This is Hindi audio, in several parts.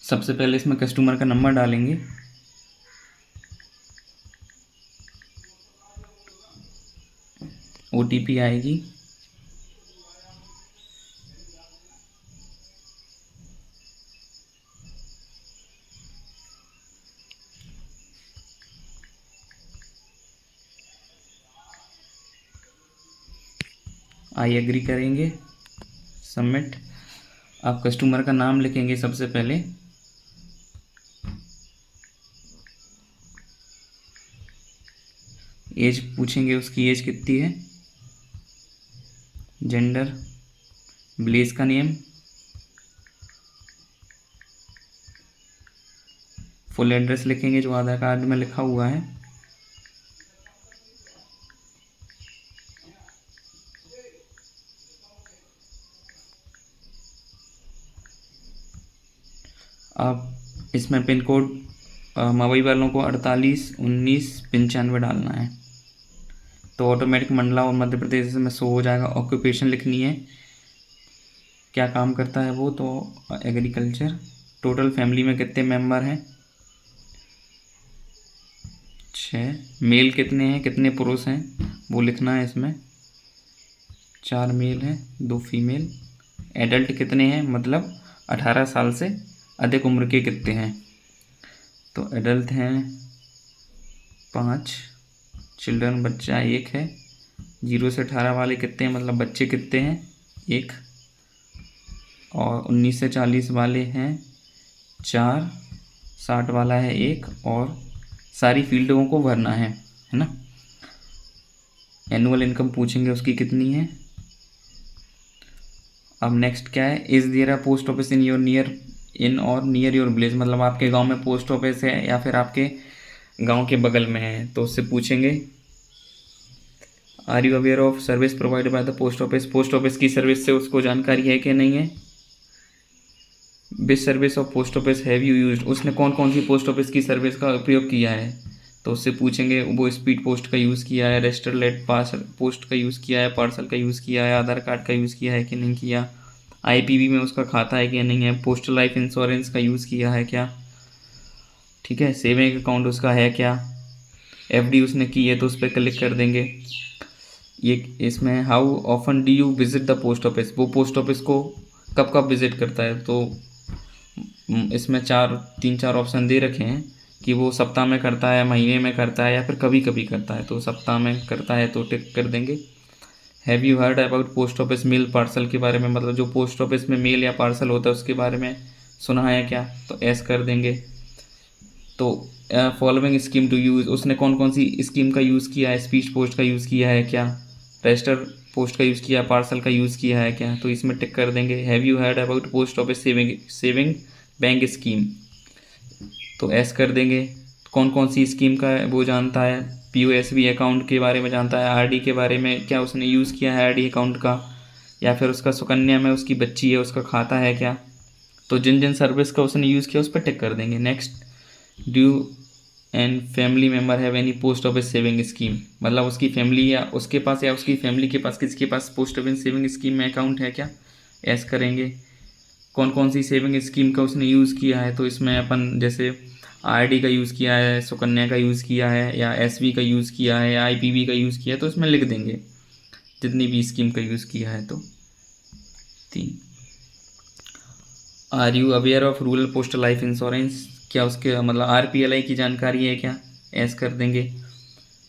सबसे पहले इसमें कस्टमर का नंबर डालेंगे। OTP आएगी। आई एग्री करेंगे, सबमिट। आप कस्टमर का नाम लिखेंगे सबसे पहले। एज पूछेंगे, उसकी एज कितनी है। जेंडर, विलेज का नेम, फुल एड्रेस लिखेंगे जो आधार कार्ड में लिखा हुआ है। आप इसमें पिन कोड मवई वालों को 481995 डालना है, तो ऑटोमेटिक मंडला और मध्य प्रदेश में शो हो जाएगा। ऑक्यूपेशन लिखनी है, क्या काम करता है वो, तो एग्रीकल्चर। टोटल फैमिली में कितने मेंबर हैं, 6। मेल कितने हैं, कितने पुरुष हैं, वो लिखना है इसमें। 4 मेल हैं, 2 फीमेल। एडल्ट कितने हैं, मतलब 18 साल से अधिक उम्र के कितने हैं, तो एडल्ट हैं 5। चिल्ड्रन, बच्चा 1 है। 0 से 18 वाले कितने हैं, मतलब बच्चे कितने हैं, 1। और 19 से 40 वाले हैं 4। 60 वाला है 1। और सारी फील्डों को भरना है ना। एनुअल इनकम पूछेंगे उसकी कितनी है। अब नेक्स्ट क्या है, is there a post office in your near your village, मतलब आपके गांव में पोस्ट ऑफिस है या फिर आपके गांव के बगल में है, तो उससे पूछेंगे। Are you aware of service provided by the post office, post office की सर्विस से उसको जानकारी है कि नहीं है। Which service of post office have you used, उसने कौन कौन सी पोस्ट ऑफिस की सर्विस का उपयोग किया है, तो उससे पूछेंगे। वो स्पीड पोस्ट का यूज़ किया है, रजिस्टर लेट पार्सल पोस्ट का यूज़ किया है, पार्सल का यूज़ किया है, आधार कार्ड का यूज़ किया है कि नहीं किया, IPV में उसका खाता है कि नहीं है, पोस्टल लाइफ इंश्योरेंस का यूज़ किया है क्या, ठीक है, सेविंग अकाउंट उसका है क्या, FD उसने की है तो उस पर क्लिक कर देंगे। ये इसमें how often do you visit the post office, वो पोस्ट ऑफिस को कब कब विजिट करता है, तो इसमें 3-4 ऑप्शन दे रखे हैं कि वो सप्ताह में करता है, महीने में करता है, या फिर कभी कभी करता है, तो सप्ताह में करता है तो टिक कर देंगे। Have you heard about post office mail parcel के बारे में, मतलब जो पोस्ट ऑफिस में मेल या पार्सल होता है उसके बारे में सुना है क्या, तो एस कर देंगे। तो फॉलोइंग स्कीम टू यूज़, उसने कौन कौन सी स्कीम का यूज़ किया है, स्पीड पोस्ट का यूज़ किया है क्या, रजिस्टर पोस्ट का यूज़ किया, पार्सल का यूज़ किया है क्या, तो इसमें टिक कर देंगे। Have you heard about post office saving bank scheme, तो एस कर देंगे। कौन कौन सी स्कीम का वो जानता है, POSB अकाउंट के बारे में जानता है, RD के बारे में क्या उसने यूज़ किया है RD अकाउंट का, या फिर उसका सुकन्या में उसकी बच्ची है उसका खाता है क्या, तो जिन जिन सर्विस का उसने यूज़ किया उस पर टिक कर देंगे। Next, due and family member have any post office saving scheme, मतलब उसकी फैमिली या उसके पास या उसकी फैमिली के पास किसके पास पोस्ट ऑफिस सेविंग स्कीम में अकाउंट है क्या, एस करेंगे। कौन कौन सी सेविंग स्कीम का उसने यूज़ किया है, तो इसमें अपन जैसे RD का यूज़ किया है, सुकन्या का यूज़ किया है, या SV का यूज़ किया है, या IPV का यूज़ किया है, तो इसमें लिख देंगे जितनी भी स्कीम का यूज़ किया है। तो 3, are you aware of rural postal life insurance, क्या उसके मतलब RPLI की जानकारी है क्या, एस कर देंगे।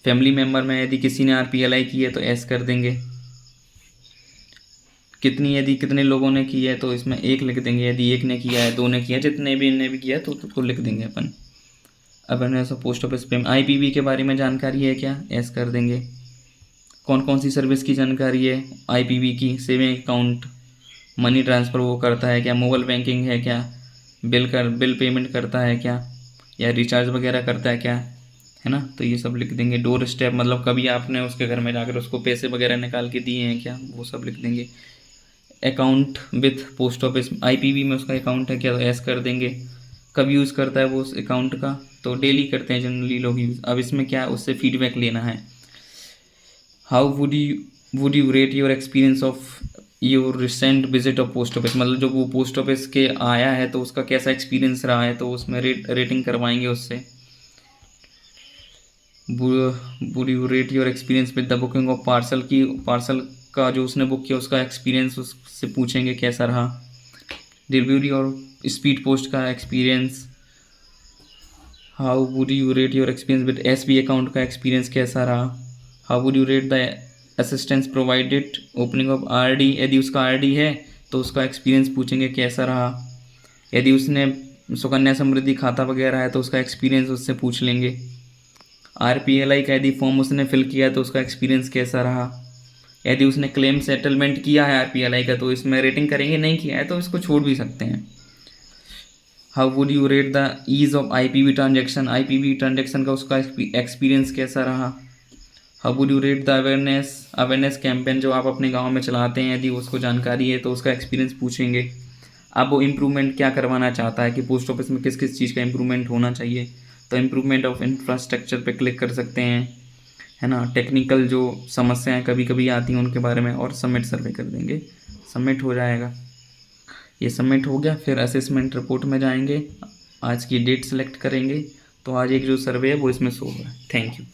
फैमिली मेम्बर में यदि किसी ने RPLI की है तो एस कर देंगे। यदि कितने लोगों ने की है तो इसमें 1 लिख देंगे, यदि 1 ने किया है, 2 ने किया, जितने भी ने भी किया तो उसको लिख देंगे अपन। अपन ऐसा पोस्ट ऑफिस पे IPV के बारे में जानकारी है क्या, एस कर देंगे। कौन कौन सी सर्विस की जानकारी है IPV की, सेविंग अकाउंट, मनी ट्रांसफ़र वो करता है क्या, मोबाइल बैंकिंग है क्या, बिल पेमेंट करता है क्या, या रिचार्ज वगैरह करता है क्या, है ना, तो ये सब लिख देंगे। डोर स्टेप, मतलब कभी आपने उसके घर में जाकर उसको पैसे वगैरह निकाल के दिए हैं क्या, वो सब लिख देंगे। Account with post office, IPV में उसका अकाउंट है क्या, तो एस कर देंगे। कब यूज़ करता है वो उस अकाउंट का, तो डेली करते हैं जनरली लोग यूज़। अब इसमें क्या, उससे फीडबैक लेना है। How would you rate your experience of your recent visit of post office, मतलब जो वो पोस्ट ऑफिस के आया है तो उसका कैसा एक्सपीरियंस रहा है, तो उसमें रेटिंग करवाएंगे उससे। Would you rate your experience with the booking of parcel, की पार्सल का जो उसने बुक किया उसका एक्सपीरियंस उससे पूछेंगे कैसा रहा। डिलीवरी और स्पीड पोस्ट का experience. How would you rate your experience with SB account का एक्सपीरियंस कैसा रहा। How would you rate the assistance provided opening of RD, यदि उसका आरडी है तो उसका एक्सपीरियंस पूछेंगे कैसा रहा। यदि उसने सुकन्या समृद्धि खाता वगैरह है तो उसका एक्सपीरियंस उससे पूछ लेंगे। आरपीएलआई का यदि फॉर्म उसने फिल किया तो उसका एक्सपीरियंस कैसा रहा। यदि उसने क्लेम सेटलमेंट किया है आरपीएलआई का तो इसमें रेटिंग करेंगे, नहीं किया है तो इसको छोड़ भी सकते हैं। How would you rate the ease of IPV transaction, IPV transaction का उसका एक्सपीरियंस कैसा रहा। How would you rate the awareness campaign जो आप अपने गांव में चलाते हैं, यदि उसको जानकारी है तो उसका एक्सपीरियंस पूछेंगे। अब वो इम्प्रूवमेंट क्या करवाना चाहता है कि पोस्ट ऑफिस में किस किस चीज़ का इम्प्रूवमेंट होना चाहिए, तो इम्प्रूवमेंट ऑफ इंफ्रास्ट्रक्चर पे क्लिक कर सकते हैं, है ना। टेक्निकल जो समस्याएं कभी कभी आती हैं उनके बारे में, और सबमिट सर्वे कर देंगे, सबमिट हो जाएगा। ये सबमिट हो गया, फिर असेसमेंट रिपोर्ट में जाएंगे, आज की डेट सेलेक्ट करेंगे, तो आज एक जो सर्वे है वो इसमें शो होगा। Thank you.